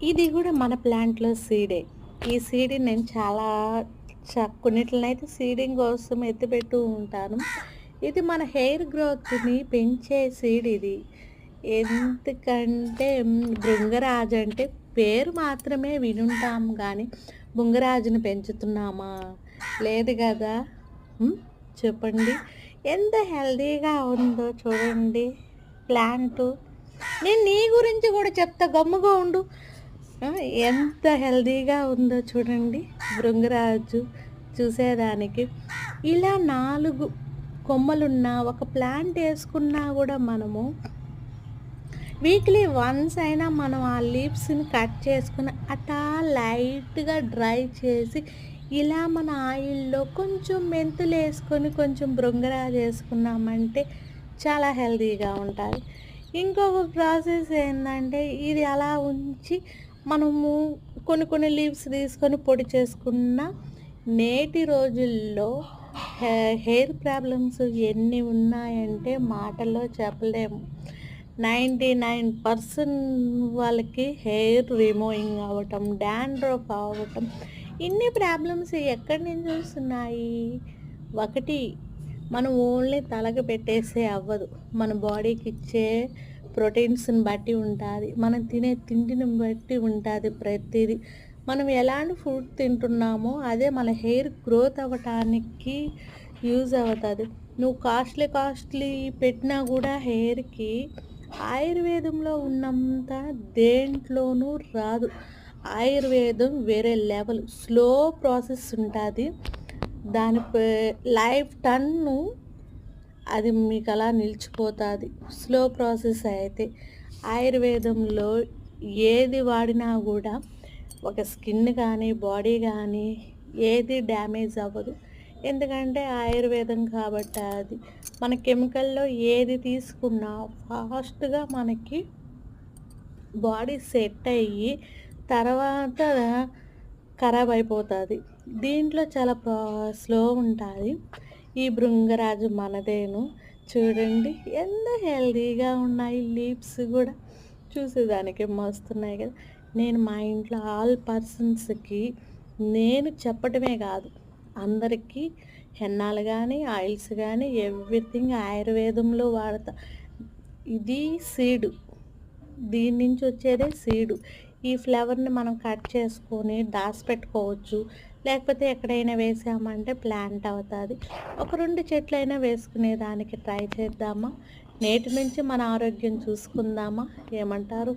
ఇది గూడా మన ప్లాంట్‌లో సీడే. ఈ సీడ్‌ని నేను చాలా కొన్నిట్లనైతే సీడింగ్ కోసం ఎత్తిపెడుతూ ఉంటాను. ఇది మన హెయిర్ గ్రోత్‌ని పెంచే సీడ్ ఇది. ఎందుకంటే భృంగరాజు అంటే పేరు మాత్రమే వినుంటాం గానీ, భృంగరాజుని పెంచుతున్నామా? లేదు గదా! హ్మ్. చెప్పండి. ఎంత హెల్తీగా ఉందో చూడండి ప్లాంటు. నేను నీ గురించి గూడా చెప్తా గమ్ముగా ఉండు. ఆ! ఎంత హెల్తీగా ఉందో చూడండి భృంగరాజు చూసేదానికి. ఇలా 4 కొమ్మలున్న ఒక ప్లాంట్ ఏసుకున్నా గూడా మనము వీక్లీ వన్స్ అయినా మనం ఆ లీవ్స్‌ని కట్ చేసుకొని అట్టా లైట్‌గా డ్రై చేసి ఇలా మన ఆయిల్‌లో కొంచెం మెంతులేసుకొని కొంచెం భృంగరాజు ఏసుకున్నామంటే చాలా హెల్తీగా ఉంటాది. ఇంకొక ప్రాసెస్ ఏందంటే ఇది అలా ఉంచి మనము కొన్ని లీవ్స్ తీసుకొని పొడి చేసుకున్న నేటి రోజుల్లో హెయిర్ ప్రాబ్లమ్స్ ఎన్ని ఉన్నాయంటే మాటల్లో చెప్పలేము. 99% వాళ్ళకి హెయిర్ రిమూవింగ్ అవ్వటం, డాండ్రఫ్ అవ్వటం, ఇన్ని ప్రాబ్లమ్స్ ఎక్కడి నుంచి వస్తున్నాయి? ఒకటి మనం ఓన్లీ తలకి పెట్టేస్తే అవ్వదు. మన బాడీకి ఇచ్చే ప్రోటీన్స్‌ని బట్టి ఉంటాది. మనం తినే తిండిని బట్టి ఉంటాది ప్రతీది. మనం ఎలాంటి ఫుడ్ తింటున్నామో అదే మన హెయిర్ గ్రోత్ అవ్వటానికి యూజ్ అవుతది. నువ్వు కాస్ట్‌లీ పెట్టినా గూడా హెయిర్‌కి ఆయుర్వేదంలో ఉన్నంత దేంట్లోనూ రాదు. ఆయుర్వేదం వేరే లెవెల్. స్లో ప్రాసెస్ ఉంటాది. దాని లైఫ్ టన్ను అది మీకలా నిలిచిపోతాది. స్లో ప్రాసెస్ అయితే. ఆయుర్వేదంలో ఏది వాడినా గూడా ఒక స్కిన్ కానీ, బాడీ గానీ ఏది డ్యామేజ్ అవ్వదు. ఎందుకంటే ఆయుర్వేదం కాబట్టి అది. మన కెమికల్‌లో ఏది తీసుకున్నా ఫాస్ట్‌గా మనకి బాడీ సెట్ అయ్యి తర్వాత ఖరాబ్ అయిపోతాది. దీంట్లో చాలా స్లో ఉంటాది. ఈ భృంగరాజు మనదేను. చూడండి ఎంత హెల్తీగా ఉన్నాయి లీవ్స్ గూడా. చూసేదానికి మస్తున్నాయి గదా! నేను మా ఇంట్లో ఆల్ పర్సన్స్‌కి నేను చెప్పటమే గాదు, అందరికీ హెన్నాలు గానీ, ఆయిల్స్ గానీ ఎవ్రీథింగ్ ఆయుర్వేదంలో వాడతా. ఇది సీడు. దీని నుంచి వచ్చేదే సీడు. ఈ ఫ్లవర్‌ని మనం కట్ చేసుకొని దాసిపెట్టుకోవచ్చు. లేకపోతే ఎక్కడైనా వేసామంటే ప్లాంట్ అవుతాది. ఒక 2 చెట్లైనా వేసుకునేదానికి ట్రై చేద్దామా? నేటి నుంచి మన ఆరోగ్యం చూసుకుందామా? ఏమంటారు?